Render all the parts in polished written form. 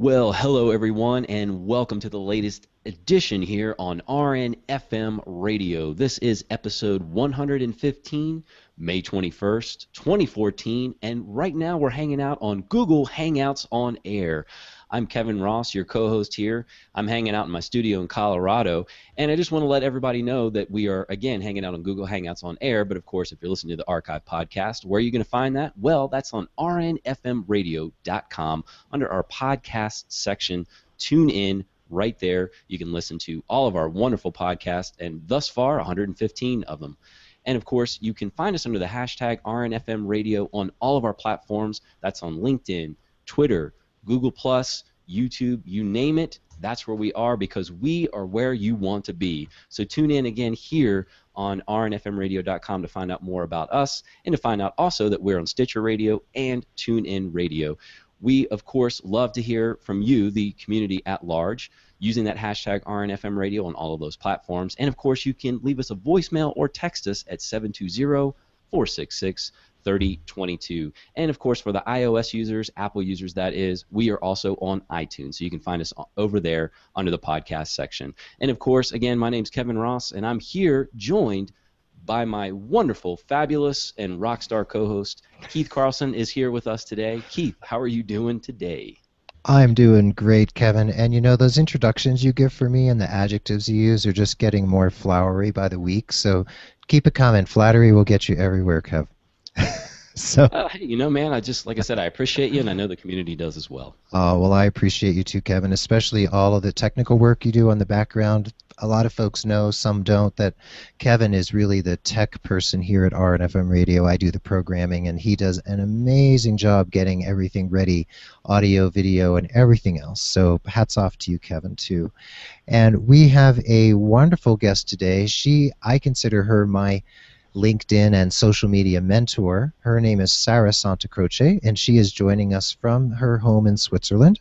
Well, hello everyone, and welcome to the latest edition here on RNFM Radio. This is episode 115, May 21st, 2014, and right now we're hanging out on Google Hangouts on Air. I'm Kevin Ross, your co-host here. I'm hanging out in my studio in Colorado, and I just want to let everybody know that we are, again, hanging out on Google Hangouts on Air, but of course, if you're listening to the archive podcast, where are you going to find that? Well, that's on rnfmradio.com under our podcast section. Tune in right there. You can listen to all of our wonderful podcasts, and thus far, 115 of them. And of course, you can find us under the hashtag RNFM Radio on all of our platforms. That's on LinkedIn, Twitter, Google+, YouTube, you name it. That's where we are because we are where you want to be. So tune in again here on rnfmradio.com to find out more about us and to find out also that we're on Stitcher Radio and TuneIn Radio. We, of course, love to hear from you, the community at large, using that hashtag RNFM Radio on all of those platforms. And, of course, you can leave us a voicemail or text us at 720-466-3022. And, of course, for the iOS users, Apple users, that is, we are also on iTunes. So you can find us over there under the podcast section. And, of course, again, my name's Kevin Ross, and I'm here joined by my wonderful, fabulous, and rock star co-host, Keith Carlson, is here with us today. Keith, how are you doing today? I'm doing great, Kevin. And you know, those introductions you give for me and the adjectives you use are just getting more flowery by the week. So keep it coming. Flattery will get you everywhere, Kev. Hey, you know, man, like I said, I appreciate you, and I know the community does as well. Well, I appreciate you too, Kevin, especially all of the technical work you do on the background. A lot of folks know, some don't, that Kevin is really the tech person here at RNFM Radio. I do the programming, and he does an amazing job getting everything ready, audio, video, and everything else. So hats off to you, Kevin, too. And we have a wonderful guest today. I consider her my LinkedIn and social media mentor. Her name is Sarah Santacroce, and she is joining us from her home in Switzerland.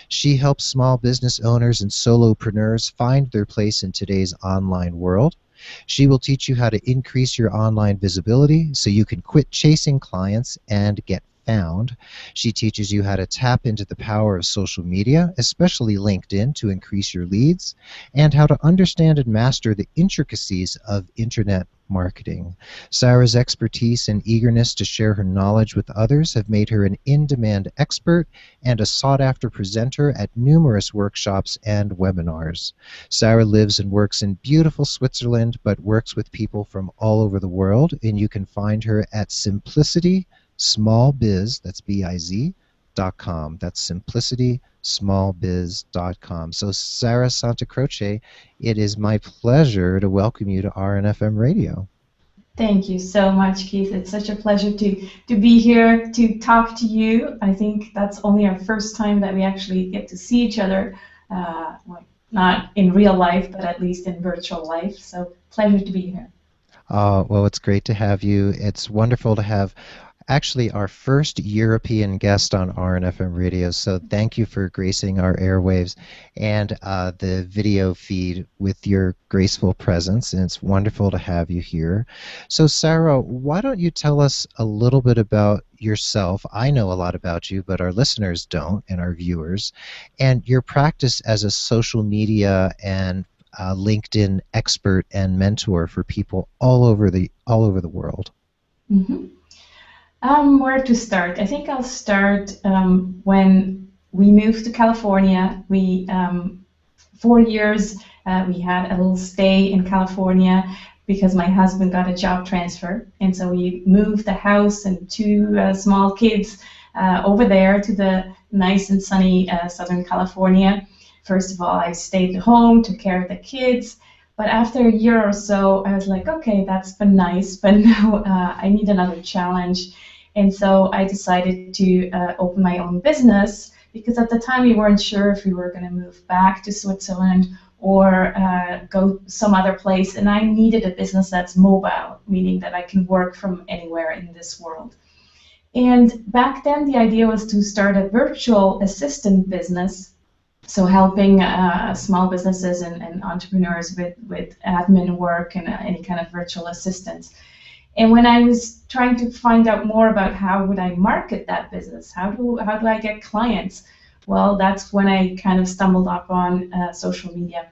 She helps small business owners and solopreneurs find their place in today's online world. She will teach you how to increase your online visibility so you can quit chasing clients and get found. She teaches you how to tap into the power of social media, especially LinkedIn, to increase your leads, and how to understand and master the intricacies of internet marketing. Sarah's expertise and eagerness to share her knowledge with others have made her an in-demand expert and a sought-after presenter at numerous workshops and webinars. Sarah lives and works in beautiful Switzerland, but works with people from all over the world, and you can find her at simplicitysmallbiz, that's B-I-Z.com. That's simplicitysmallbiz.com. So Sarah Santacroce, it is my pleasure to welcome you to RNFM Radio. Thank you so much, Keith. It's such a pleasure to be here to talk to you. I think that's only our first time that we actually get to see each other, not in real life, but at least in virtual life. So pleasure to be here. Well, it's great to have you. It's wonderful to have actually our first European guest on RNFM Radio, so thank you for gracing our airwaves and the video feed with your graceful presence, and it's wonderful to have you here. So Sarah, why don't you tell us a little bit about yourself? I know a lot about you, but our listeners don't, and our viewers, and your practice as a social media and LinkedIn expert and mentor for people all over the world. Mm-hmm. Where to start? I think I'll start when we moved to California. 4 years we had a little stay in California because my husband got a job transfer, and so we moved the house and two small kids over there to the nice and sunny Southern California. First of all, I stayed at home, took care of the kids. But after a year or so, I was like, okay, that's been nice, but now I need another challenge. And so I decided to open my own business because at the time we weren't sure if we were going to move back to Switzerland or go some other place. And I needed a business that's mobile, meaning that I can work from anywhere in this world. And back then the idea was to start a virtual assistant business. So helping small businesses and entrepreneurs with admin work and any kind of virtual assistance. And when I was trying to find out more about how would I market that business, how do I get clients, Well, that's when I kind of stumbled upon social media.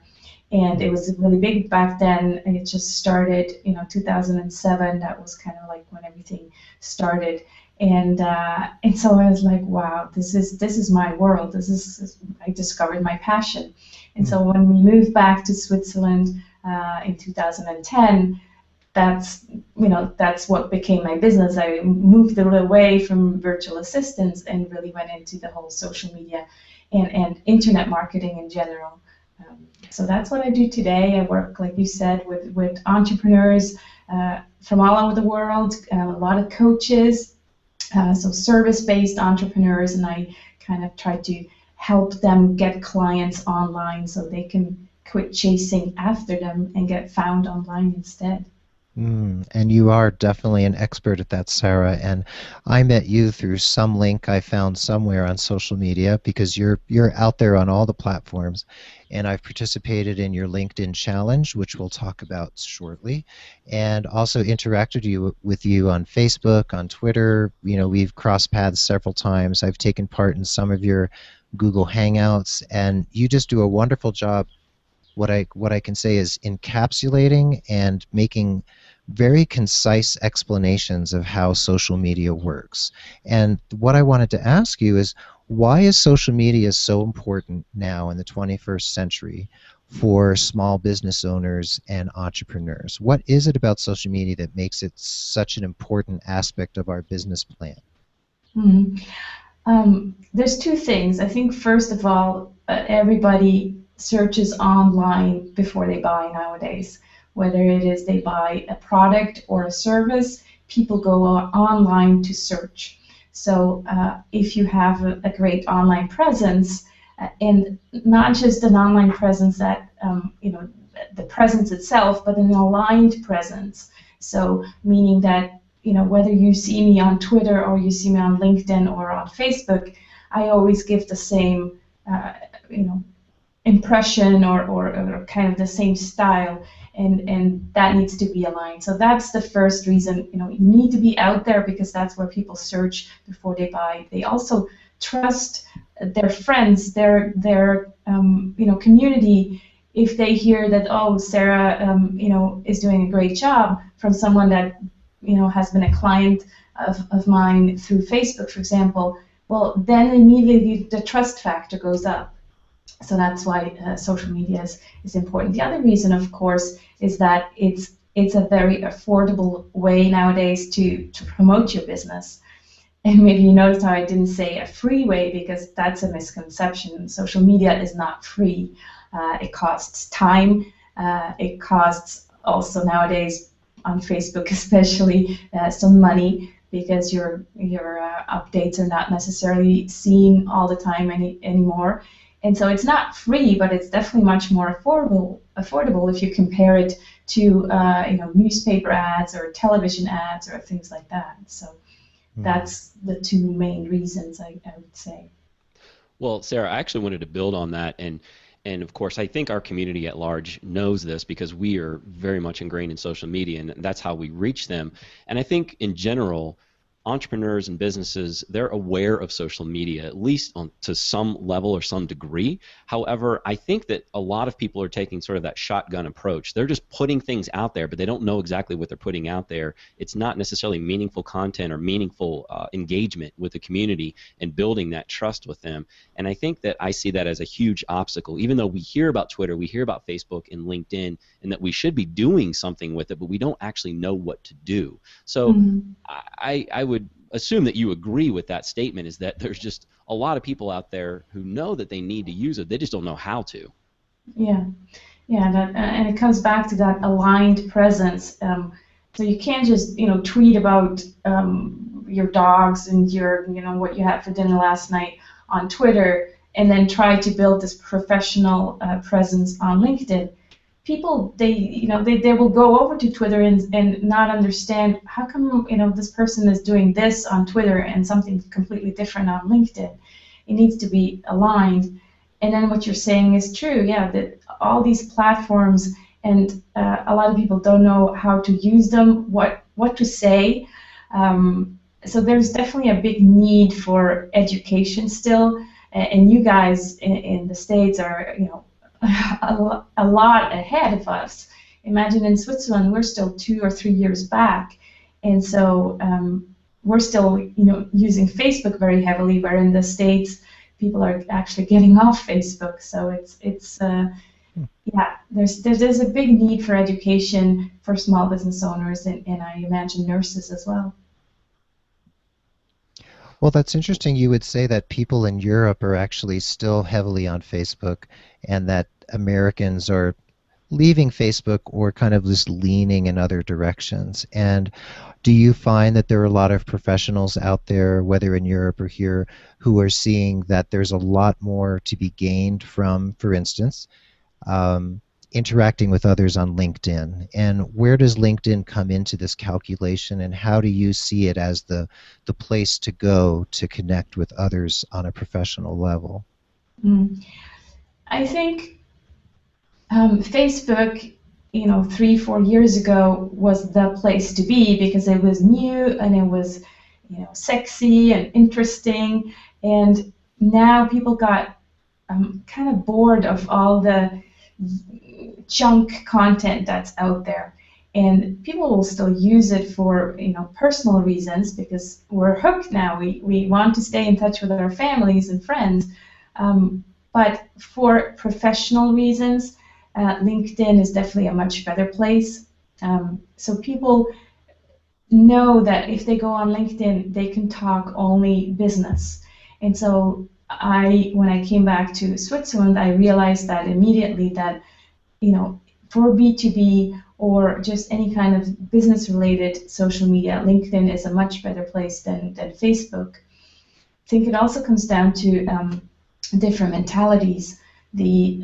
And it was really big back then. And it just started, 2007. That was kind of like when everything started. And so I was like, wow, this is my world. I discovered my passion. And so when we moved back to Switzerland in 2010, that's what became my business. I moved a little away from virtual assistants and really went into the whole social media and internet marketing in general. So that's what I do today. I work, like you said, with entrepreneurs from all over the world, a lot of coaches, so service-based entrepreneurs, and I kind of try to help them get clients online so they can quit chasing after them and get found online instead. And you are definitely an expert at that, Sarah. And I met you through some link I found somewhere on social media, because you're out there on all the platforms. And I've participated in your LinkedIn challenge, which we'll talk about shortly, and also interacted with you on Facebook, on Twitter. We've crossed paths several times. I've taken part in some of your Google Hangouts, and you just do a wonderful job. What I can say is encapsulating and making very concise explanations of how social media works. And what I wanted to ask you is, why is social media so important now in the 21st century for small business owners and entrepreneurs? What is it about social media that makes it such an important aspect of our business plan? There's two things. I think, first of all, everybody searches online before they buy nowadays. Whether it is they buy a product or a service, people go online to search. So if you have a great online presence, and not just an online presence that, the presence itself, but an aligned presence. So meaning that, whether you see me on Twitter or you see me on LinkedIn or on Facebook, I always give the same, impression or kind of the same style. And that needs to be aligned. So that's the first reason. You need to be out there, because that's where people search before they buy. They also trust their friends, their community. If they hear that, oh, Sarah, is doing a great job from someone that, has been a client of mine through Facebook, for example, well, then immediately the trust factor goes up. So that's why social media is important. The other reason, of course, is that it's a very affordable way nowadays to promote your business. And maybe you noticed how I didn't say a free way, because that's a misconception. Social media is not free. It costs time. It costs also nowadays, on Facebook especially, some money, because your updates are not necessarily seen all the time anymore. And so it's not free, but it's definitely much more affordable if you compare it to newspaper ads or television ads or things like that. So that's the two main reasons I would say. Well, Sarah, I actually wanted to build on that, and of course, I think our community at large knows this, because we are very much ingrained in social media, and that's how we reach them. And I think in general, entrepreneurs and businesses, they're aware of social media, at least to some level or some degree. However, I think that a lot of people are taking sort of that shotgun approach. They're just putting things out there, but they don't know exactly what they're putting out there. It's not necessarily meaningful content or meaningful engagement with the community and building that trust with them. And I think that I see that as a huge obstacle. Even though we hear about Twitter, we hear about Facebook and LinkedIn, and that we should be doing something with it, but we don't actually know what to do. So I would assume that you agree with that statement, is that there's just a lot of people out there who know that they need to use it, they just don't know how to. Yeah, and it comes back to that aligned presence. So you can't just tweet about your dogs and your what you had for dinner last night on Twitter, and then try to build this professional presence on LinkedIn. People, they will go over to Twitter and not understand how come this person is doing this on Twitter and something completely different on LinkedIn. It needs to be aligned. And then what you're saying is true, yeah, that all these platforms, and a lot of people don't know how to use them, what to say. So there's definitely a big need for education still, and you guys in the States are, a lot ahead of us. Imagine in Switzerland, we're still 2 or 3 years back, and so we're still, using Facebook very heavily, where in the States people are actually getting off Facebook. So it's yeah, there's a big need for education for small business owners, and I imagine nurses as well. Well, that's interesting. You would say that people in Europe are actually still heavily on Facebook, and that Americans are leaving Facebook or kind of just leaning in other directions. And do you find that there are a lot of professionals out there, whether in Europe or here, who are seeing that there's a lot more to be gained from, for instance, interacting with others on LinkedIn? And where does LinkedIn come into this calculation, and how do you see it as the place to go to connect with others on a professional level? I think Facebook, 3-4 years ago, was the place to be because it was new and it was, sexy and interesting. And now people got kind of bored of all the junk content that's out there. And people will still use it for, personal reasons because we're hooked now. We want to stay in touch with our families and friends. But for professional reasons, LinkedIn is definitely a much better place. So people know that if they go on LinkedIn, they can talk only business. And so when I came back to Switzerland, I realized that immediately that, for B2B or just any kind of business-related social media, LinkedIn is a much better place than Facebook. I think it also comes down to different mentalities. The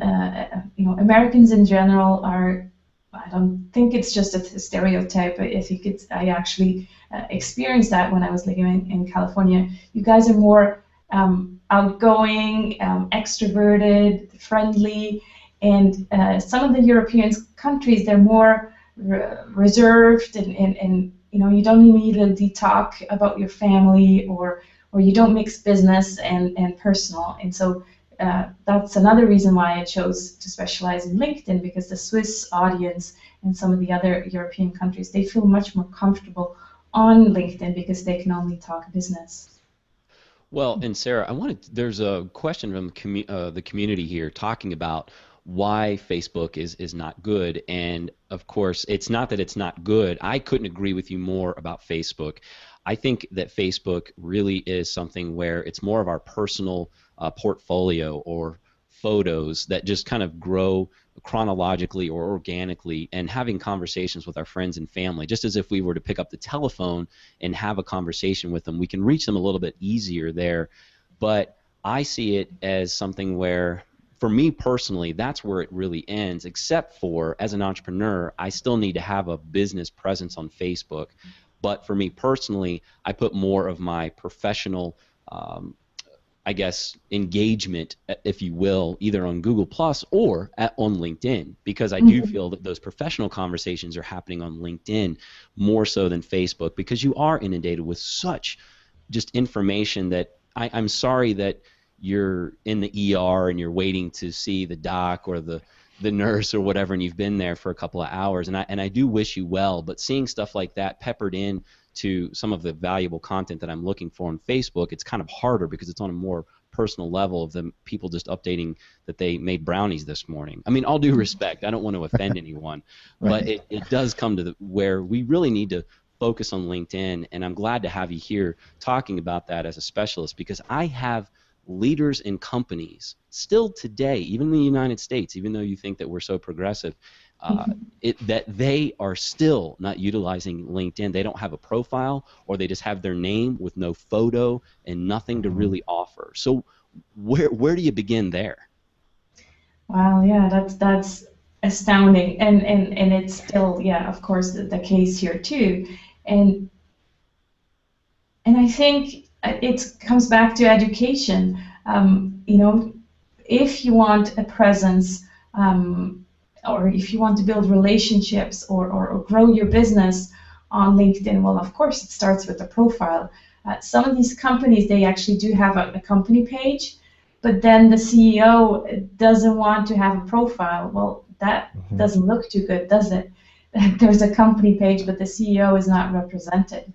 Americans in general are, I don't think it's just a stereotype. I actually experienced that when I was living in California. You guys are more outgoing, extroverted, friendly, and some of the European countries, they're more reserved, and you don't immediately talk about your family, or you don't mix business and personal. And so that's another reason why I chose to specialize in LinkedIn, because the Swiss audience and some of the other European countries, they feel much more comfortable on LinkedIn because they can only talk business. Well, and Sarah, there's a question from the community here talking about why Facebook is not good. And of course, it's not that it's not good. I couldn't agree with you more about Facebook. I think that Facebook really is something where it's more of our personal portfolio or photos that just kind of grow chronologically or organically, and having conversations with our friends and family, just as if we were to pick up the telephone and have a conversation with them. We can reach them a little bit easier there. But I see it as something where, for me personally, that's where it really ends, except for, as an entrepreneur, I still need to have a business presence on Facebook. But for me personally, I put more of my professional engagement, if you will, either on Google Plus or on LinkedIn, because I do feel that those professional conversations are happening on LinkedIn more so than Facebook, because you are inundated with such just information that I'm sorry that you're in the ER and you're waiting to see the doc or the nurse or whatever, and you've been there for a couple of hours, and I do wish you well, but seeing stuff like that peppered in to some of the valuable content that I'm looking for on Facebook, it's kind of harder because it's on a more personal level of the people just updating that they made brownies this morning. I mean, all due respect, I don't want to offend anyone, but it does come to where we really need to focus on LinkedIn, and I'm glad to have you here talking about that as a specialist, because I have leaders in companies still today, even in the United States, even though you think that we're so progressive, that they are still not utilizing LinkedIn. They don't have a profile, or they just have their name with no photo and nothing to really offer. So where do you begin there? Wow, yeah, that's astounding, and it's still, yeah, of course, the case here too, and I think it comes back to education. If you want a presence, or if you want to build relationships or grow your business on LinkedIn, well, of course, it starts with a profile. Some of these companies, they actually do have a company page, but then the CEO doesn't want to have a profile. Well, that Hmm. doesn't look too good, does it? There's a company page, but the CEO is not represented.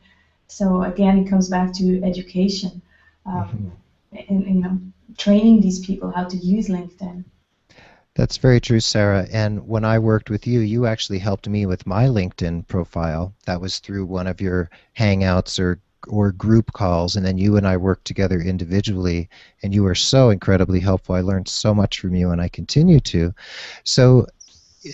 So again, it comes back to education, Hmm. and training these people how to use LinkedIn. That's very true, Sarah. And when I worked with you, you actually helped me with my LinkedIn profile. That was through one of your Hangouts or group calls, and then you and I worked together individually, and you were so incredibly helpful. I learned so much from you, and I continue to. So,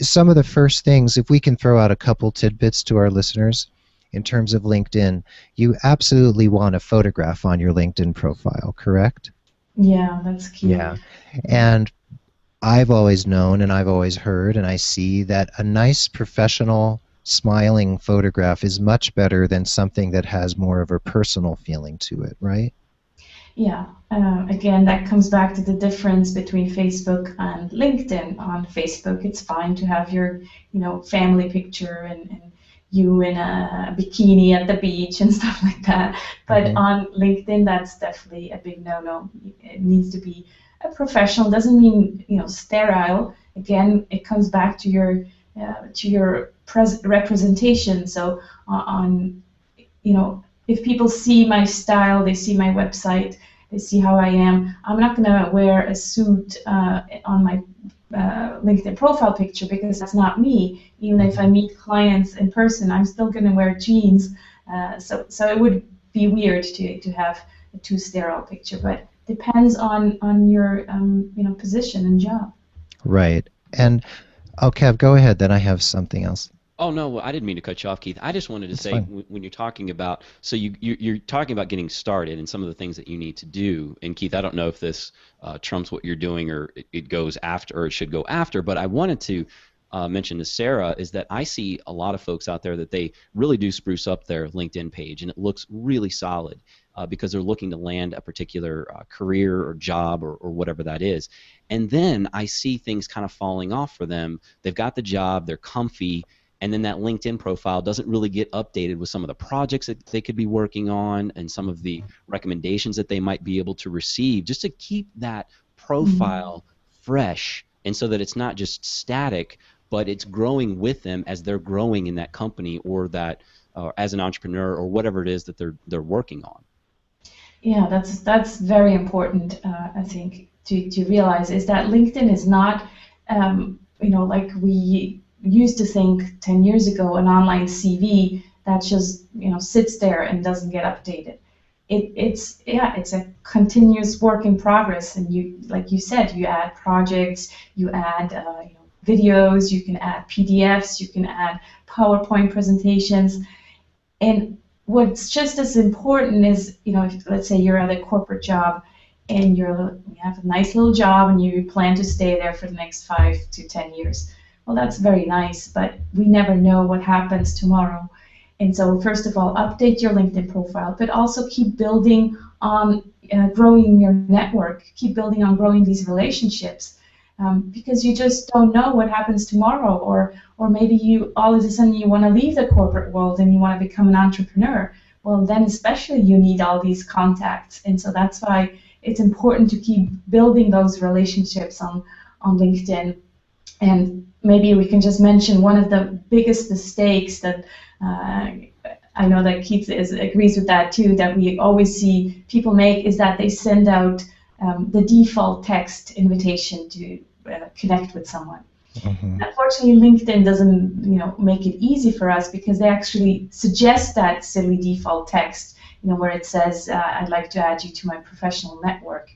some of the first things, if we can throw out a couple tidbits to our listeners in terms of LinkedIn, you absolutely want a photograph on your LinkedIn profile, correct? Yeah, that's key. Yeah. And I've always known and I've always heard and I see that a nice professional smiling photograph is much better than something that has more of a personal feeling to it, right? Yeah, again, that comes back to the difference between Facebook and LinkedIn. On Facebook, it's fine to have your, family picture and you in a bikini at the beach and stuff like that. But Hmm. on LinkedIn, that's definitely a big no-no. It needs to be a professional. Doesn't mean, sterile. Again, it comes back to your representation. So on if people see my style, they see my website, they see how I am. I'm not going to wear a suit on my LinkedIn profile picture because that's not me. Even if I Hmm. meet clients in person, I'm still going to wear jeans. So it would be weird to have a too sterile picture, but depends on your position and job. Right. And oh, Kev, go ahead. Then I have something else. Oh no, well, I didn't mean to cut you off, Keith. I just wanted to That's say fine. when you're talking about, so you're talking about getting started and some of the things that you need to do. And Keith, I don't know if this trumps what you're doing or it goes after or it should go after, but I wanted to mention to Sarah is that I see a lot of folks out there that they really do spruce up their LinkedIn page and it looks really solid because they're looking to land a particular career or job or whatever that is. And then I see things kind of falling off for them. They've got the job, they're comfy, and then that LinkedIn profile doesn't really get updated with some of the projects that they could be working on and some of the recommendations that they might be able to receive just to keep that Mhm. profile fresh and so that it's not just static but it's growing with them as they're growing in that company or that as an entrepreneur or whatever it is that they're working on. Yeah, that's very important. I think to realize is that LinkedIn is not, like we used to think 10 years ago, an online CV that just sits there and doesn't get updated. It's a continuous work in progress, and you like you said, you add projects, you add videos, you can add PDFs, you can add PowerPoint presentations. And what's just as important is, if let's say you're at a corporate job and you have a nice little job and you plan to stay there for the next 5 to 10 years. Well, that's very nice, but we never know what happens tomorrow. And so, first of all, update your LinkedIn profile, but also keep building on growing your network, keep building on growing these relationships, because you just don't know what happens tomorrow, or maybe you all of a sudden you want to leave the corporate world and you want to become an entrepreneur. Well, then especially you need all these contacts, and so that's why it's important to keep building those relationships on LinkedIn. And maybe we can just mention one of the biggest mistakes that I know that Keith agrees with that too, that we always see people make is that they send out the default text invitation to connect with someone. Hmm. Unfortunately, LinkedIn doesn't, make it easy for us because they actually suggest that silly default text, where it says, "I'd like to add you to my professional network,"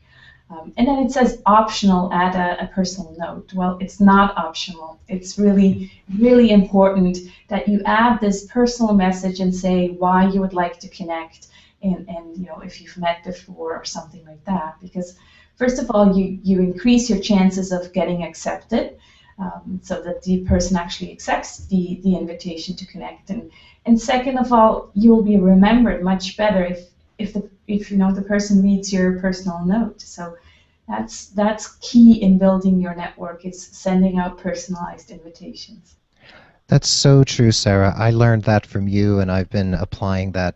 and then it says optional, add a personal note. Well, it's not optional. It's really, really important that you add this personal message and say why you would like to connect, and if you've met before or something like that. Because first of all, you increase your chances of getting accepted, so that the person actually accepts the invitation to connect. And second of all, you will be remembered much better if the person reads your personal note. So that's key in building your network. It's sending out personalized invitations. That's so true, Sarah. I learned that from you, and I've been applying that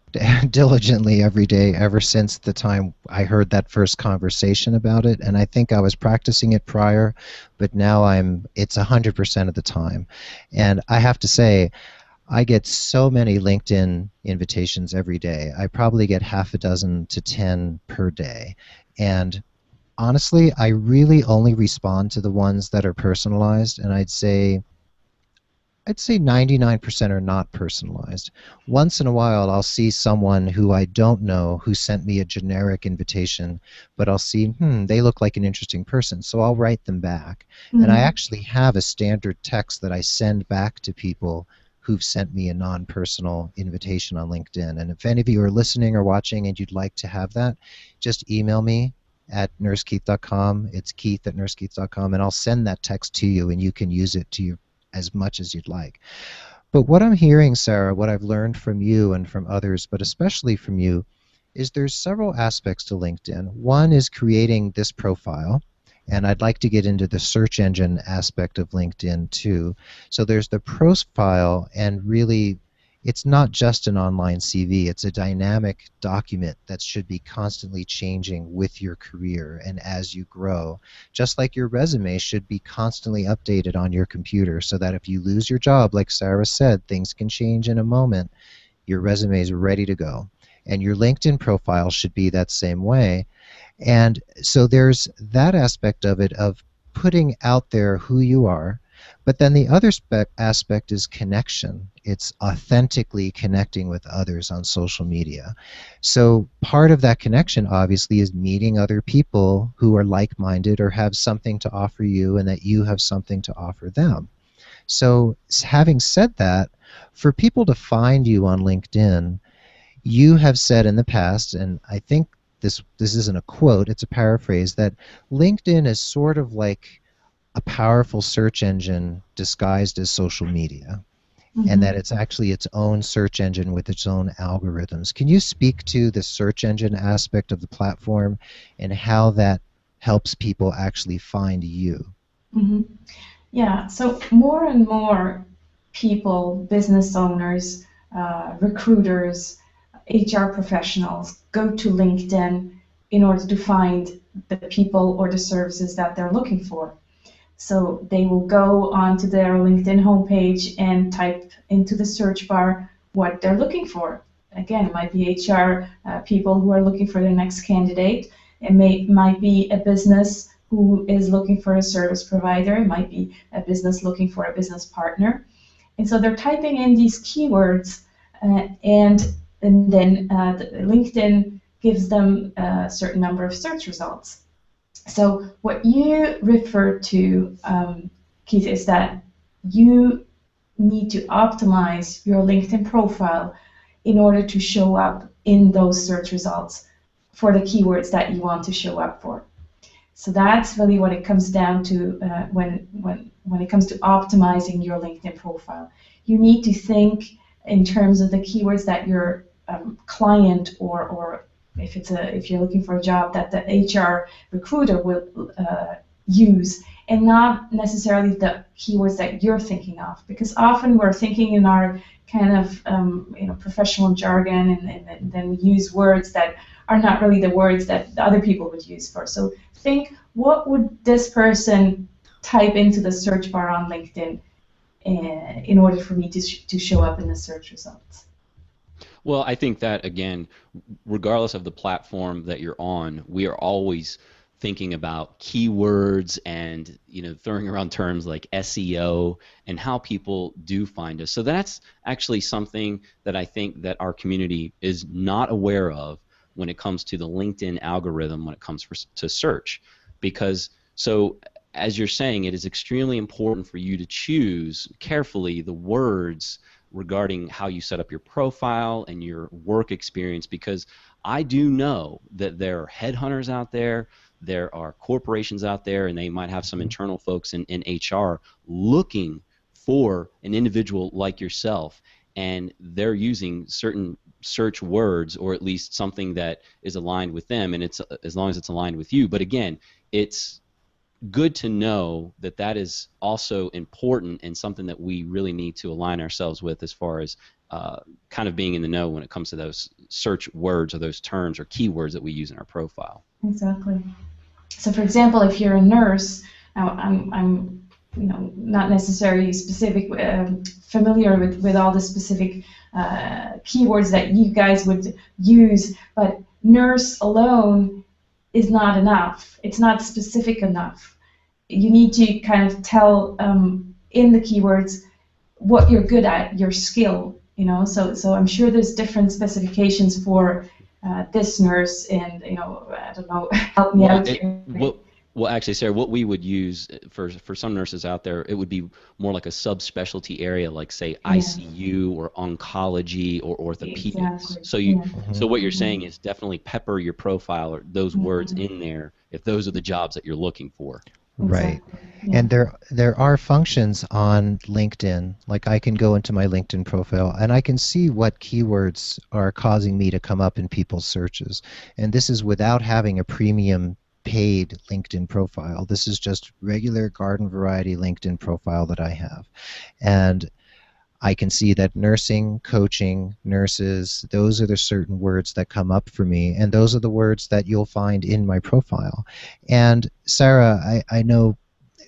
diligently every day ever since the time I heard that first conversation about it. And I think I was practicing it prior, but now it's 100% of the time. And I have to say, I get so many LinkedIn invitations every day. I probably get half a dozen to 10 per day. And honestly, I really only respond to the ones that are personalized, and I'd say 99% are not personalized. Once in a while, I'll see someone who I don't know who sent me a generic invitation, but I'll see, they look like an interesting person, so I'll write them back. And I Mm-hmm. actually have a standard text that I send back to people who've sent me a non-personal invitation on LinkedIn. And if any of you are listening or watching and you'd like to have that, just email me at nursekeith.com. It's Keith at nursekeith.com, and I'll send that text to you, and you can use it to your as much as you'd like. But what I'm hearing, Sarah, what I've learned from you and from others, but especially from you, is there's several aspects to LinkedIn. One is creating this profile, and I'd like to get into the search engine aspect of LinkedIn too. So there's the profile, and really, it's not just an online CV, it's a dynamic document that should be constantly changing with your career and as you grow. Just like your resume should be constantly updated on your computer so that if you lose your job, like Sarah said, things can change in a moment. Your resume is ready to go. And your LinkedIn profile should be that same way. And so there's that aspect of it, of putting out there who you are. But then the other aspect is connection. It's authentically connecting with others on social media. So part of that connection, obviously, is meeting other people who are like-minded or have something to offer you and that you have something to offer them. So having said that, for people to find you on LinkedIn, you have said in the past, and I think this isn't a quote, it's a paraphrase, that LinkedIn is sort of like a powerful search engine disguised as social media, and that Mm-hmm. it's actually its own search engine with its own algorithms. Can you speak to the search engine aspect of the platform and how that helps people actually find you? Mm-hmm. Yeah, so more and more people, business owners, recruiters, HR professionals go to LinkedIn in order to find the people or the services that they're looking for. So they will go onto their LinkedIn homepage and type into the search bar what they're looking for. Again, it might be HR people who are looking for their next candidate. Might be a business who is looking for a service provider. It might be a business looking for a business partner. And so they're typing in these keywords, and then LinkedIn gives them a certain number of search results. So what you refer to, Keith, is that you need to optimize your LinkedIn profile in order to show up in those search results for the keywords that you want to show up for. So that's really what it comes down to when it comes to optimizing your LinkedIn profile. You need to think in terms of the keywords that your client or if you're looking for a job that the HR recruiter will use, and not necessarily the keywords that you're thinking of, because often we're thinking in our kind of professional jargon, and then we use words that are not really the words that the other people would use for. So think, what would this person type into the search bar on LinkedIn in order for me to show up in the search results? Well, I think that again, regardless of the platform that you're on, we are always thinking about keywords and throwing around terms like SEO and how people do find us. So that's actually something that I think that our community is not aware of when it comes to the LinkedIn algorithm when it comes to search. Because so as you're saying, it is extremely important for you to choose carefully the words regarding how you set up your profile and your work experience, because I do know that there are headhunters out there are corporations out there, and they might have some internal folks in HR looking for an individual like yourself, and they're using certain search words, or at least something that is aligned with them, and it's as long as it's aligned with you. But again, it's good to know that that is also important and something that we really need to align ourselves with as far as kind of being in the know when it comes to those search words or those terms or keywords that we use in our profile. Exactly. So, for example, if you're a nurse, now I'm not necessarily specific familiar with all the specific keywords that you guys would use, but nurse alone is not enough. It's not specific enough. You need to kind of tell in the keywords what you're good at, your skill. So I'm sure there's different specifications for this nurse, and I don't know, help me out here. Well, actually, Sarah, what we would use for some nurses out there, it would be more like a subspecialty area, like say ICU or oncology or orthopedics. Exactly. So what you're saying is definitely pepper your profile or those words in there if those are the jobs that you're looking for. Right. Exactly. Yeah. And there are functions on LinkedIn, like I can go into my LinkedIn profile and I can see what keywords are causing me to come up in people's searches. And this is without having a premium paid LinkedIn profile. This is just regular garden variety LinkedIn profile that I have. And I can see that nursing, coaching, nurses, those are the certain words that come up for me, and those are the words that you'll find in my profile. And Sarah, I know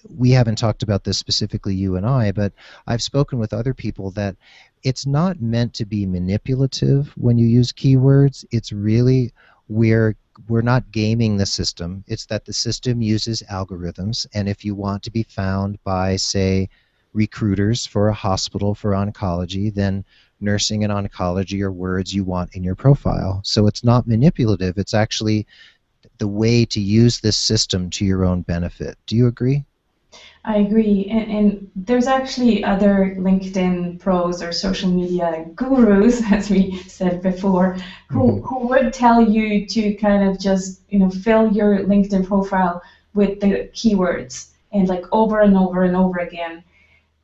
we haven't talked about this specifically, you and I, but I've spoken with other people that it's not meant to be manipulative when you use keywords. It's really we're not gaming the system. It's that the system uses algorithms, and if you want to be found by, say, recruiters for a hospital for oncology, then nursing and oncology are words you want in your profile. So it's not manipulative. It's actually the way to use this system to your own benefit. Do you agree? I agree, and there's actually other LinkedIn pros or social media gurus, as we said before, who would tell you to kind of just fill your LinkedIn profile with the keywords and like over and over and over again.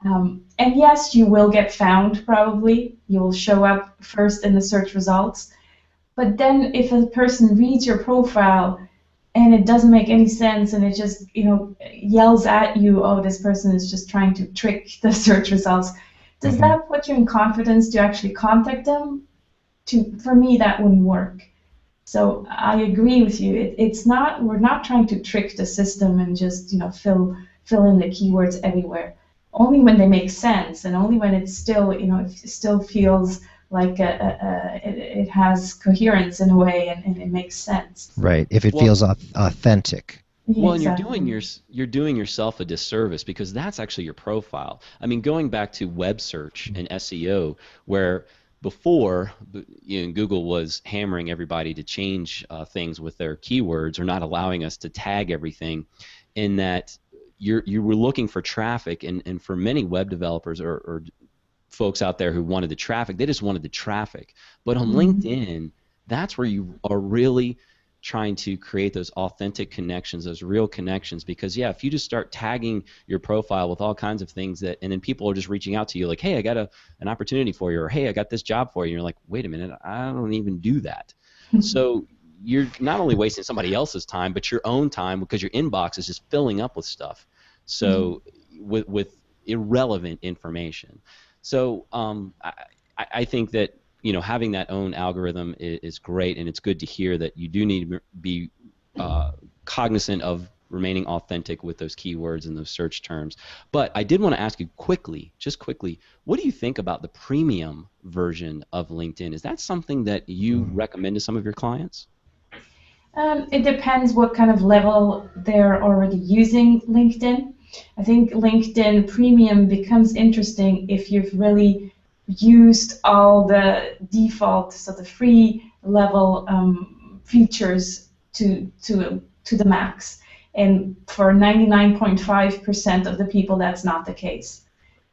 And yes, you will get found probably. You'll show up first in the search results. But then if a person reads your profile and it doesn't make any sense and it just yells at you, oh, this person is just trying to trick the search results, does that put you in confidence to actually contact them? For me, that wouldn't work. So I agree with you. We're not trying to trick the system and just fill in the keywords everywhere. Only when they make sense, and only when it's still, it still feels like it has coherence in a way, and it makes sense. Right. If it feels authentic. Well, Exactly. and you're doing yourself a disservice because that's actually your profile. I mean, going back to web search and SEO, where before Google was hammering everybody to change things with their keywords or not allowing us to tag everything, in that you were looking for traffic, and for many web developers or folks out there who wanted the traffic, they just wanted the traffic. But on LinkedIn, that's where you are really trying to create those authentic connections, those real connections, because if you just start tagging your profile with all kinds of things and then people are just reaching out to you like, hey, I got an opportunity for you, or hey, I got this job for you, and you're like, wait a minute, I don't even do that. So you're not only wasting somebody else's time, but your own time, because your inbox is just filling up with stuff. So with irrelevant information. So I think that having that own algorithm is great, and it's good to hear that you do need to be cognizant of remaining authentic with those keywords and those search terms. But I did want to ask you just quickly, what do you think about the premium version of LinkedIn? Is that something that you recommend to some of your clients? It depends what kind of level they're already using LinkedIn. I think LinkedIn Premium becomes interesting if you've really used all the default, so the free level features to the max. And for 99.5% of the people, that's not the case.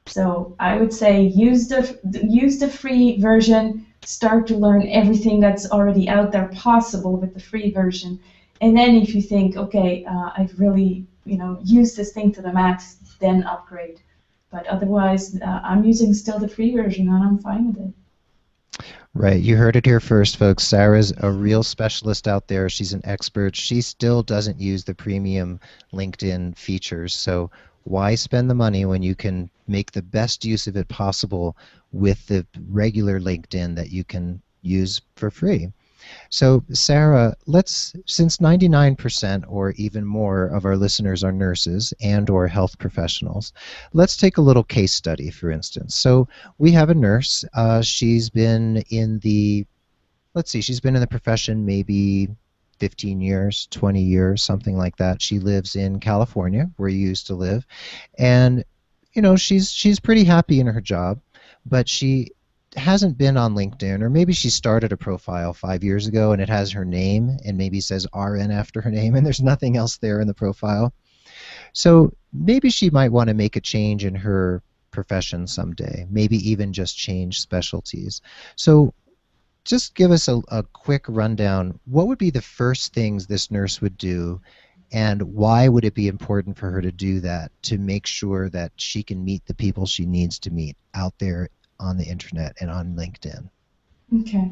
So I would say use the free version. Start to learn everything that's already out there possible with the free version, and then if you think, okay, I've really used this thing to the max, then upgrade. But otherwise, I'm using still the free version, and I'm fine with it. Right. You heard it here first, folks. Sarah's a real specialist out there. She's an expert. She still doesn't use the premium LinkedIn features. So why spend the money when you can make the best use of it possible with the regular LinkedIn that you can use for free? So, Sarah, since 99% or even more of our listeners are nurses and or health professionals, let's take a little case study, for instance. So we have a nurse. She's been in the, let's see, she's been in the profession maybe 15 years, 20 years, something like that. She lives in California, where you used to live. And she's pretty happy in her job, but she hasn't been on LinkedIn, or maybe she started a profile 5 years ago and it has her name and maybe says RN after her name and there's nothing else there in the profile. So maybe she might want to make a change in her profession someday, maybe even just change specialties. So just give us a quick rundown. What would be the first things this nurse would do, and why would it be important for her to do that to make sure that she can meet the people she needs to meet out there on the internet and on LinkedIn? Okay.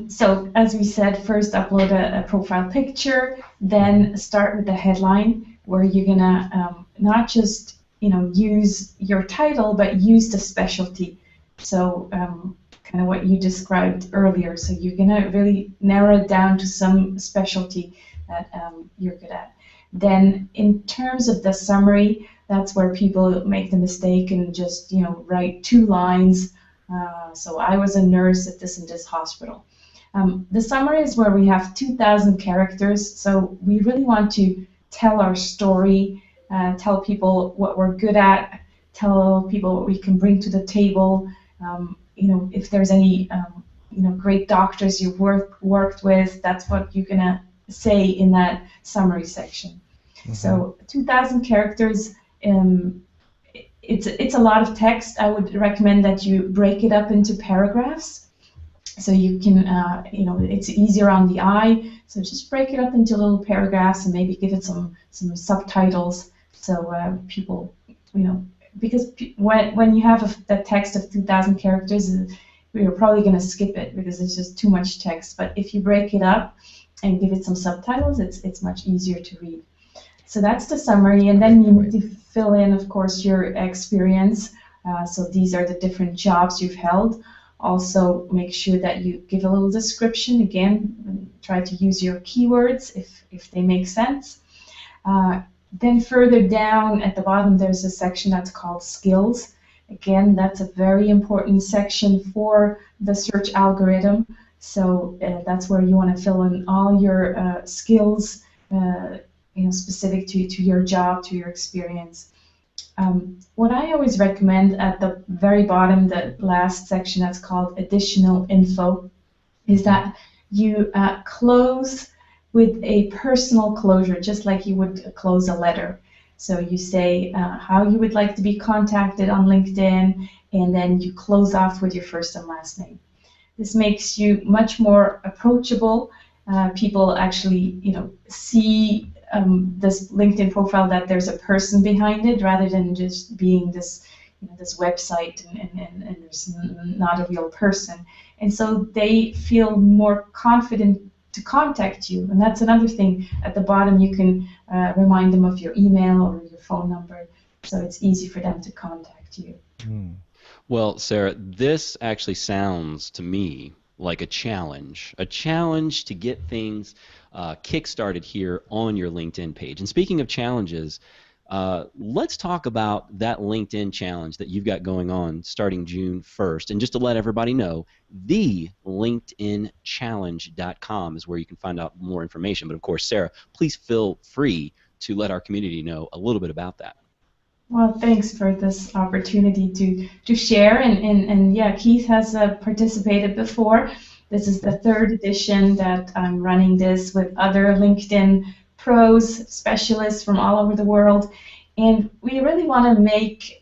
So as we said, first upload a profile picture, then start with the headline where you're gonna not just use your title, but use the specialty. So kind of what you described earlier. So you're gonna really narrow it down to some specialty that you're good at. Then in terms of the summary, that's where people make the mistake and just write 2 lines. So I was a nurse at this and this hospital. The summary is where we have 2,000 characters, so we really want to tell our story, tell people what we're good at, tell people what we can bring to the table. If there's any great doctors you've worked with, that's what you're gonna say in that summary section. Mm-hmm. So 2,000 characters. It's a lot of text. I would recommend that you break it up into paragraphs, so you can it's easier on the eye. So just break it up into little paragraphs and maybe give it some subtitles, so people because when you have a text of 2,000 characters, you're probably going to skip it because it's just too much text. But if you break it up and give it some subtitles, it's much easier to read. So that's the summary, and then you need to fill in, of course, your experience. So these are the different jobs you've held. Also, make sure that you give a little description. Again, try to use your keywords if they make sense. Then further down at the bottom, there's a section that's called skills. Again, that's a very important section for the search algorithm. So that's where you want to fill in all your skills, specific to your job, to your experience. What I always recommend at the very bottom, the last section that's called additional info, is that you close with a personal closure, just like you would close a letter. So you say how you would like to be contacted on LinkedIn, and then you close off with your first and last name. This makes you much more approachable. People actually, see this LinkedIn profile, that there's a person behind it, rather than just being this, this website and there's not a real person. And so they feel more confident to contact you. And that's another thing. At the bottom, you can remind them of your email or your phone number, so it's easy for them to contact you. Well, Sarah, this actually sounds to me like a challenge to get things kick-started here on your LinkedIn page. And speaking of challenges, let's talk about that LinkedIn challenge that you've got going on starting June 1st. And just to let everybody know, the LinkedInchallenge.com is where you can find out more information. But of course, Sarah, please feel free to let our community know a little bit about that. Well, thanks for this opportunity to share. And yeah, Keith has participated before. This is the 3rd edition that I'm running this with other LinkedIn pros, specialists from all over the world. And we really want to make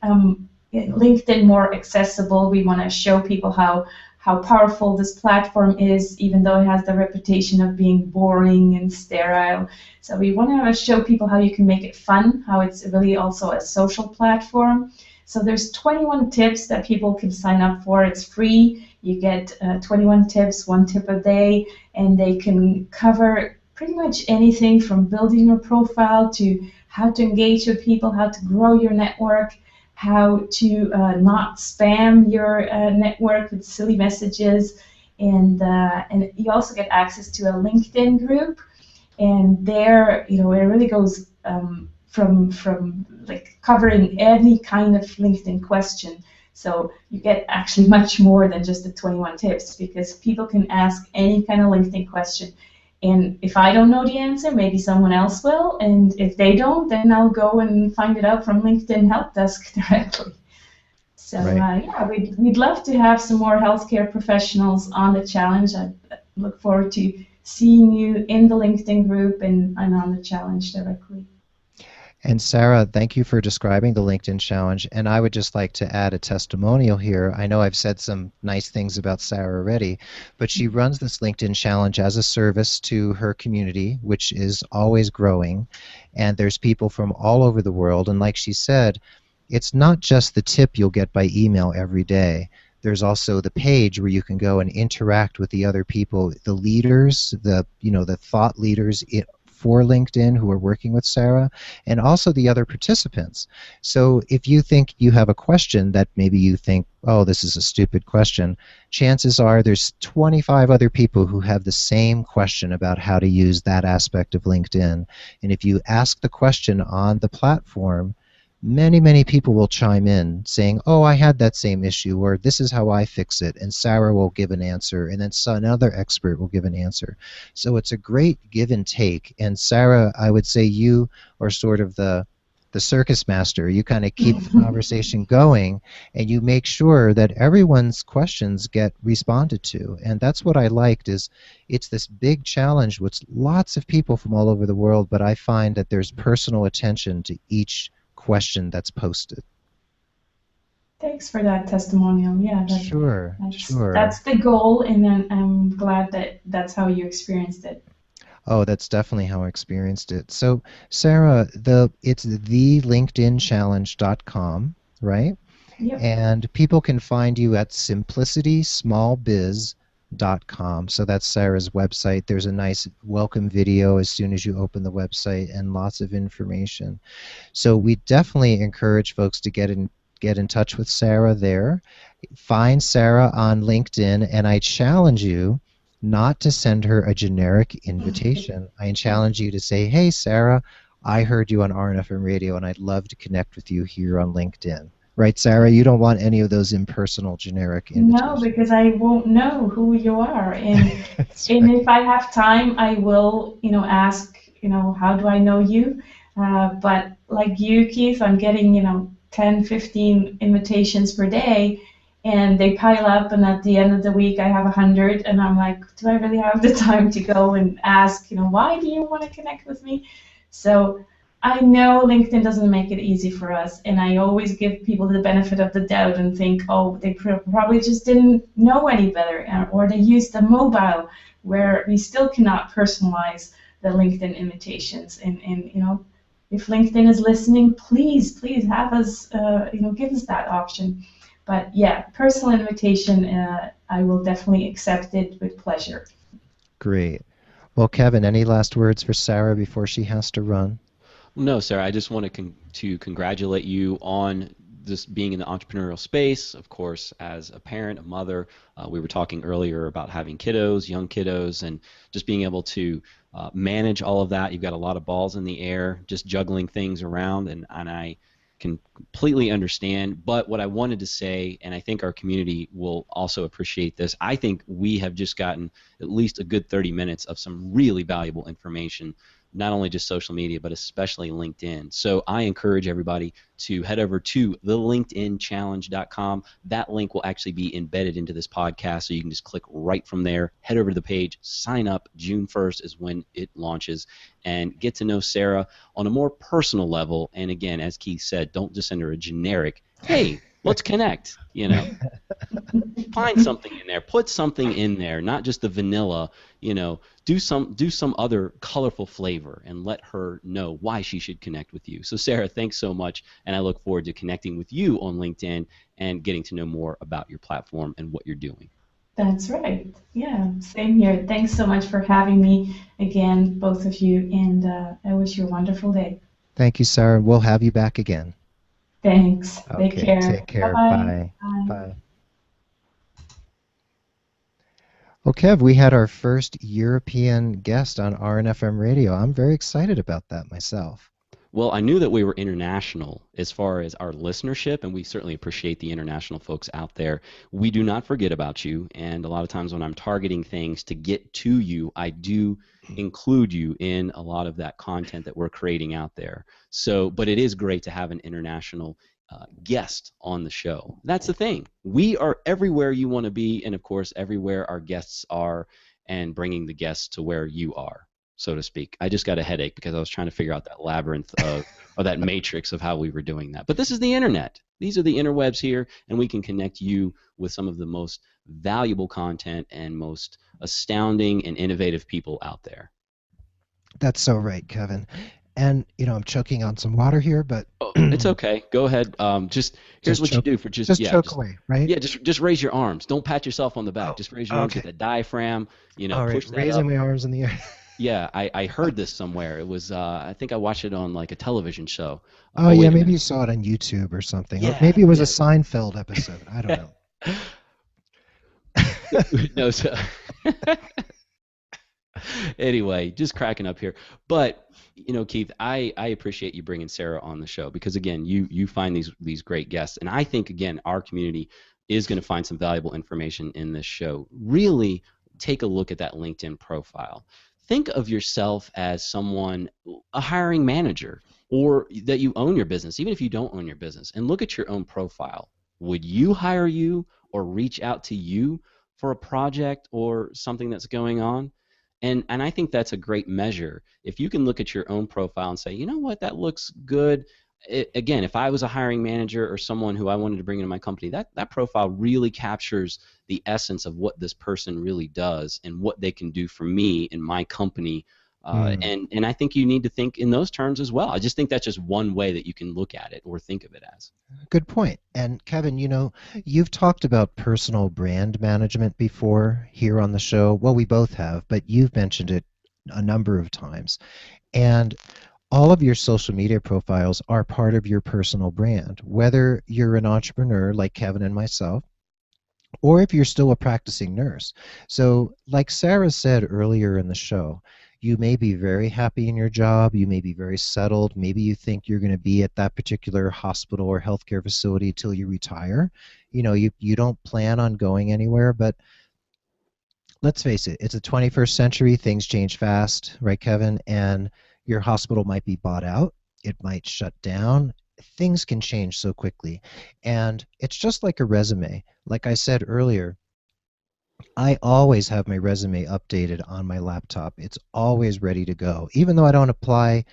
LinkedIn more accessible. We want to show people how powerful this platform is, even though it has the reputation of being boring and sterile. So we want to show people how you can make it fun, how it's really also a social platform. So there's 21 tips that people can sign up for. It's free. You get 21 tips, 1 tip a day, and they can cover pretty much anything from building your profile to how to engage with people, how to grow your network, how to not spam your network with silly messages, and you also get access to a LinkedIn group, and there, it really goes from like covering any kind of LinkedIn question. So you get actually much more than just the 21 tips, because people can ask any kind of LinkedIn question. And if I don't know the answer, maybe someone else will. And if they don't, then I'll go and find it out from LinkedIn help desk directly. So Right. yeah, we'd love to have some more healthcare professionals on the challenge. I look forward to seeing you in the LinkedIn group and on the challenge directly. And Sarah, thank you for describing the LinkedIn challenge. And I would just like to add a testimonial here. I know I've said some nice things about Sarah already, but she runs this LinkedIn challenge as a service to her community, which is always growing. And there's people from all over the world. And like she said, it's not just the tip you'll get by email every day. There's also the page where you can go and interact with the other people, the leaders, the thought leaders for LinkedIn who are working with Sarah, and also the other participants. So if you think you have a question that maybe you think, oh, this is a stupid question, chances are there's 25 other people who have the same question about how to use that aspect of LinkedIn. And if you ask the question on the platform, many, many people will chime in saying, oh, I had that same issue, or this is how I fix it, and Sarah will give an answer, and then another expert will give an answer. So it's a great give and take. And Sarah, I would say you are sort of the circus master. You kind of keep the conversation going, and you make sure that everyone's questions get responded to. And that's what I liked, is it's this big challenge with lots of people from all over the world, but I find that there's personal attention to each question that's posted. Thanks for that testimonial. Yeah, Sure, that's sure. the goal, and then I'm glad that that's how you experienced it. Oh, that's definitely how I experienced it. So, Sarah, it's the LinkedInchallenge.com, right? Yep. And people can find you at simplicitysmallbiz.com. So that's Sarah's website. There's a nice welcome video as soon as you open the website, and lots of information. So we definitely encourage folks to get in touch with Sarah there. Find Sarah on LinkedIn, and I challenge you not to send her a generic invitation. I challenge you to say, hey, Sarah, I heard you on RNFM Radio, and I'd love to connect with you here on LinkedIn. Right, Sarah? You don't want any of those impersonal, generic No, invitations. because I won't know who you are, and That's and right. if I have time, I will, ask, how do I know you? But like you, Keith, I'm getting, 10, 15 invitations per day, and they pile up, and at the end of the week, I have 100, and I'm like, do I really have the time to go and ask, why do you want to connect with me? So I know LinkedIn doesn't make it easy for us, and I always give people the benefit of the doubt and think, oh, they probably just didn't know any better, or they used the mobile, where we still cannot personalize the LinkedIn invitations. And if LinkedIn is listening, please have us, give us that option. But yeah, personal invitation, I will definitely accept it with pleasure. Great. Well, Kevin, any last words for Sarah before she has to run? No, Sarah, I just want to congratulate you on this being in the entrepreneurial space. Of course, as a parent, a mother, we were talking earlier about having kiddos, young kiddos, and just being able to manage all of that. You've got a lot of balls in the air, just juggling things around, and I can completely understand. But what I wanted to say, and I think our community will also appreciate this, I think we have just gotten at least a good 30 minutes of some really valuable information, not only just social media, but especially LinkedIn. So I encourage everybody to head over to thelinkedinchallenge.com. That link will actually be embedded into this podcast, so you can just click right from there, head over to the page, sign up. June 1st is when it launches, and get to know Sarah on a more personal level. And again, as Keith said, don't just send her a generic, hey, let's connect, find something in there, put something in there, not just the vanilla, do some other colorful flavor and let her know why she should connect with you. So Sarah, thanks so much, and I look forward to connecting with you on LinkedIn and getting to know more about your platform and what you're doing. That's right. Yeah, same here. Thanks so much for having me again, both of you, and I wish you a wonderful day. Thank you, Sarah. We'll have you back again. Thanks. Take Okay, care. take care. Bye-bye. Bye. Bye. Bye. Well, Kev, we had our first European guest on RNFM radio. I'm very excited about that myself. Well, I knew that we were international as far as our listenership, and we certainly appreciate the international folks out there. We do not forget about you, and a lot of times when I'm targeting things to get to you, I do include you in a lot of that content that we're creating out there. So, but it is great to have an international guest on the show. That's the thing. We are everywhere you want to be, and of course, everywhere our guests are, and bringing the guests to where you are, so to speak. I just got a headache because I was trying to figure out that labyrinth of, or that matrix of how we were doing that. But this is the internet. These are the interwebs here, and we can connect you with some of the most valuable content and most astounding and innovative people out there. That's so right, Kevin. And, I'm choking on some water here, but Oh, it's okay. Go ahead. Here's what you do for just choke away, right? Yeah, just raise your arms. Don't pat yourself on the back. Oh, just raise your arms. okay. Get the diaphragm. All right, Push that raising up. my arms in the air. Yeah, I heard this somewhere. It was I think I watched it on like a television show. Oh, Oh, yeah, wait a maybe minute. you saw it on YouTube or something. Or Yeah, maybe it was a yeah. Seinfeld episode. I don't know. No, so anyway, just cracking up here. But Keith, I appreciate you bringing Sarah on the show because again, you find these great guests, and I think again our community is going to find some valuable information in this show. Really take a look at that LinkedIn profile. Think of yourself as someone, a hiring manager, or that you own your business, even if you don't own your business, and look at your own profile. Would you hire you or reach out to you for a project or something that's going on? And I think that's a great measure. If you can look at your own profile and say, you know what, that looks good. Again, if I was a hiring manager or someone who I wanted to bring into my company, that profile really captures the essence of what this person really does and what they can do for me and my company. Hmm. And I think you need to think in those terms as well. I just think that's just one way that you can look at it or think of it as. Good point. And Kevin, you've talked about personal brand management before here on the show. Well, we both have, but you've mentioned it a number of times. And all of your social media profiles are part of your personal brand, whether you're an entrepreneur like Kevin and myself, or if you're still a practicing nurse. So, like Sarah said earlier in the show, you may be very happy in your job, you may be very settled, maybe you think you're going to be at that particular hospital or healthcare facility till you retire. You don't plan on going anywhere, but let's face it, it's the 21st century, things change fast, right, Kevin? And your hospital might be bought out, it might shut down. Things can change so quickly. And it's just like a resume. Like I said earlier, I always have my resume updated on my laptop. It's always ready to go. Even though I don't apply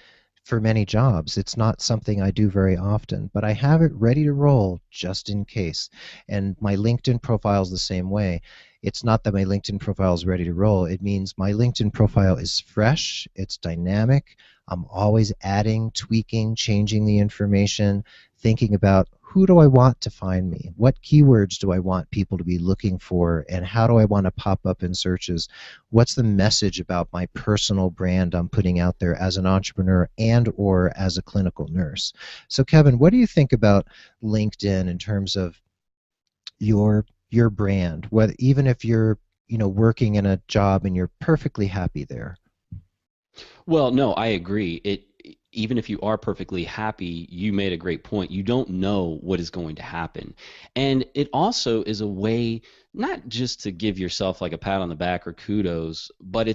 for many jobs, it's not something I do very often, but I have it ready to roll just in case. And my LinkedIn profile is the same way. It's not that my LinkedIn profile is ready to roll. It means my LinkedIn profile is fresh, it's dynamic. I'm always adding, tweaking, changing the information, thinking about who do I want to find me? What keywords do I want people to be looking for? And how do I want to pop up in searches? What's the message about my personal brand I'm putting out there as an entrepreneur and or as a clinical nurse? So Kevin, what do you think about LinkedIn in terms of your brand, whether even if you're working in a job and you're perfectly happy there? Well, no, I agree. Even if you are perfectly happy, you made a great point. You don't know what is going to happen. And it also is a way not just to give yourself like a pat on the back or kudos, but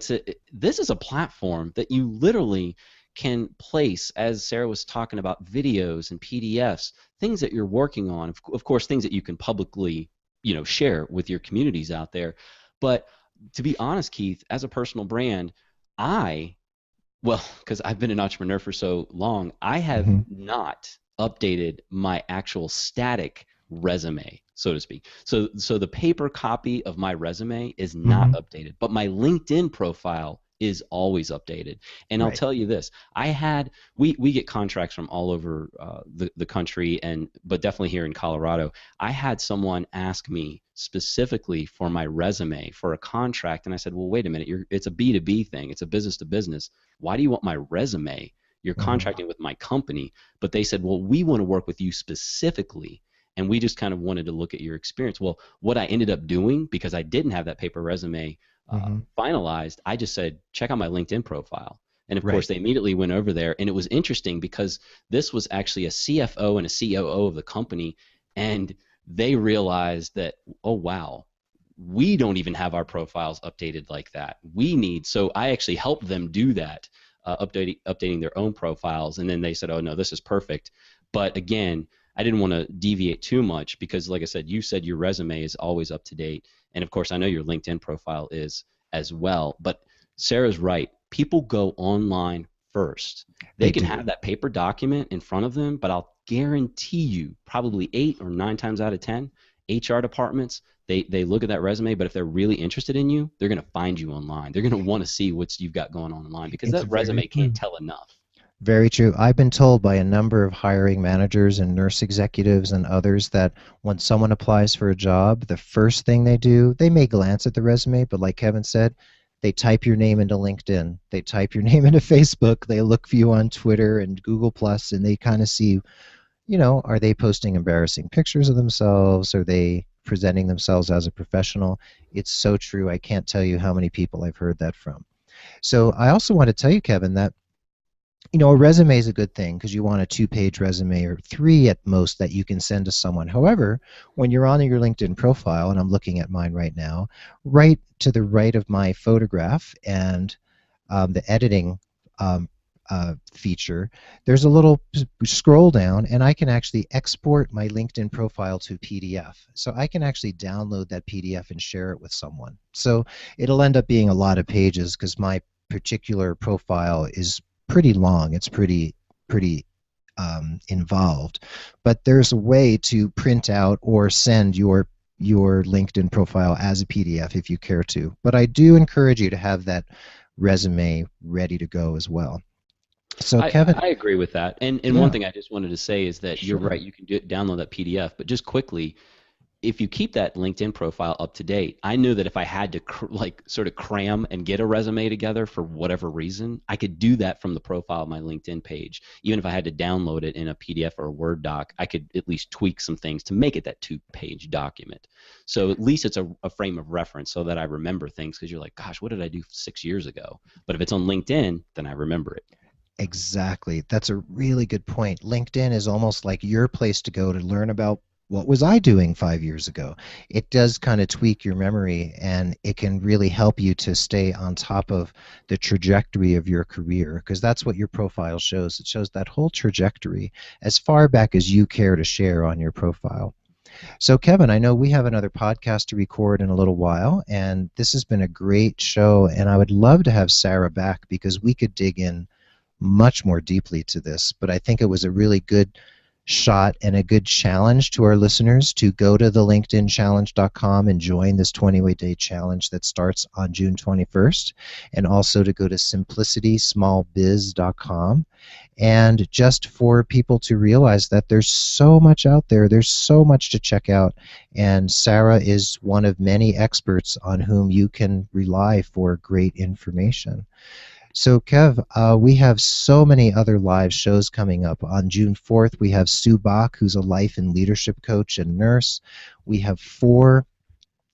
this is a platform that you literally can place, as Sarah was talking about, videos and PDFs, things that you're working on, of course, things that you can publicly, share with your communities out there. But to be honest, Keith, as a personal brand, well, because I've been an entrepreneur for so long, I have Hmm. not updated my actual static resume, so to speak. So the paper copy of my resume is not Hmm. updated, but my LinkedIn profile is always updated. And I'll Right. tell you this, we get contracts from all over the country, but definitely here in Colorado. I had someone ask me specifically for my resume for a contract, and I said, well, wait a minute, it's a B2B thing, it's a business to business. Why do you want my resume? You're Hmm. contracting with my company. But they said, well, we want to work with you specifically, and we just kind of wanted to look at your experience. Well, what I ended up doing, because I didn't have that paper resume Hmm. finalized, I just said, check out my LinkedIn profile. And of Right. course, they immediately went over there. And it was interesting because this was actually a CFO and a COO of the company. And they realized that, oh, wow, we don't even have our profiles updated like that. So I actually helped them do that, updating their own profiles. And then they said, oh, no, this is perfect. But again, I didn't want to deviate too much because, like I said, you said your resume is always up to date. And of course, I know your LinkedIn profile is as well. But Sarah's right. People go online first. They They can do. have that paper document in front of them, but I'll guarantee you, probably 8 or 9 times out of 10, HR departments, they look at that resume, but if they're really interested in you, they're going to find you online. They're going to want to see what you've got going on online because It's that very resume can't true. tell enough. Very true. I've been told by a number of hiring managers and nurse executives and others that when someone applies for a job, the first thing they do, they may glance at the resume, but like Kevin said, they type your name into LinkedIn, they type your name into Facebook, they look for you on Twitter and Google Plus, and they kind of see, are they posting embarrassing pictures of themselves? Are they presenting themselves as a professional? It's so true. I can't tell you how many people I've heard that from. So I also want to tell you, Kevin, that a resume is a good thing because you want a two-page resume or three at most that you can send to someone. However, when you're on your LinkedIn profile, and I'm looking at mine right now, right to the right of my photograph and the editing um, feature, there's a little scroll down, and I can actually export my LinkedIn profile to PDF. So I can actually download that PDF and share it with someone. So it'll end up being a lot of pages because my particular profile is pretty long. It's pretty involved, but there's a way to print out or send your LinkedIn profile as a PDF if you care to. But I do encourage you to have that resume ready to go as well. So I, Kevin, I agree with that. And one yeah, thing I just wanted to say is that you're sure. right. You can download that PDF, but just quickly, if you keep that LinkedIn profile up to date, I knew that if I had to sort of cram and get a resume together for whatever reason, I could do that from the profile of my LinkedIn page. Even if I had to download it in a PDF or a Word doc, I could at least tweak some things to make it that 2-page document. So at least it's a frame of reference so that I remember things because you're like, gosh, what did I do 6 years ago? But if it's on LinkedIn, then I remember it. Exactly. That's a really good point. LinkedIn is almost like your place to go to learn about what was I doing 5 years ago. It does kind of tweak your memory and it can really help you to stay on top of the trajectory of your career because that's what your profile shows. It shows that whole trajectory as far back as you care to share on your profile. So, Kevin, I know we have another podcast to record in a little while, and this has been a great show. And I would love to have Sarah back because we could dig in much more deeply to this, but I think it was a really good shot and a good challenge to our listeners to go to the linkedinchallenge.com and join this 20-day challenge that starts on June 21st, and also to go to simplicitysmallbiz.com, and just for people to realize that there's so much out there, there's so much to check out, and Sarah is one of many experts on whom you can rely for great information. So, Kev, we have so many other live shows coming up. On June 4th, we have Sue Bach, who's a life and leadership coach and nurse. We have 4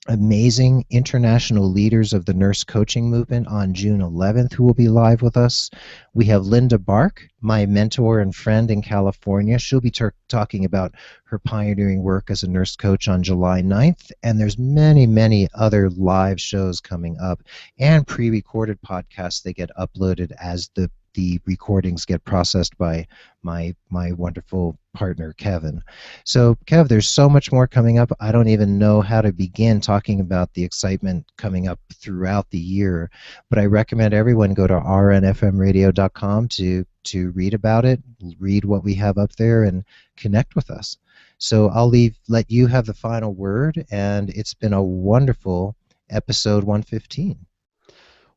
amazing international leaders of the nurse coaching movement on June 11th who will be live with us. We have Linda Bark, my mentor and friend in California. She'll be talking about her pioneering work as a nurse coach on July 9th. And there's many, many other live shows coming up and pre-recorded podcasts that get uploaded as the the recordings get processed by my wonderful partner Kevin. So Kev, there's so much more coming up. I don't even know how to begin talking about the excitement coming up throughout the year, but I recommend everyone go to rnfmradio.com to read about it, read what we have up there, and connect with us. So I'll let you have the final word, and it's been a wonderful episode 115.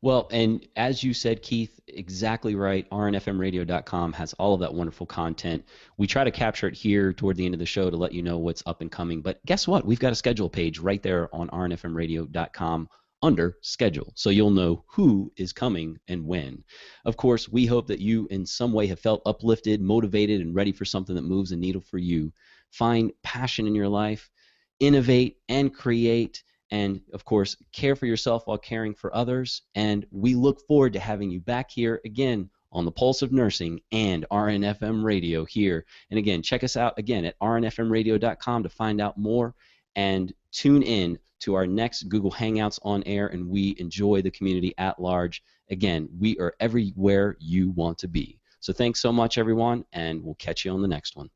Well, and as you said, Keith, exactly right. rnfmradio.com has all of that wonderful content. We try to capture it here toward the end of the show to let you know what's up and coming. But guess what? We've got a schedule page right there on rnfmradio.com under schedule. So you'll know who is coming and when. Of course, we hope that you in some way have felt uplifted, motivated, and ready for something that moves the needle for you. Find passion in your life, innovate and create, and of course, care for yourself while caring for others. And we look forward to having you back here again on the Pulse of Nursing and RNFM Radio here. And again, check us out again at rnfmradio.com to find out more, and tune in to our next Google Hangouts on air, and we enjoy the community at large. Again, we are everywhere you want to be. So thanks so much, everyone, and we'll catch you on the next one.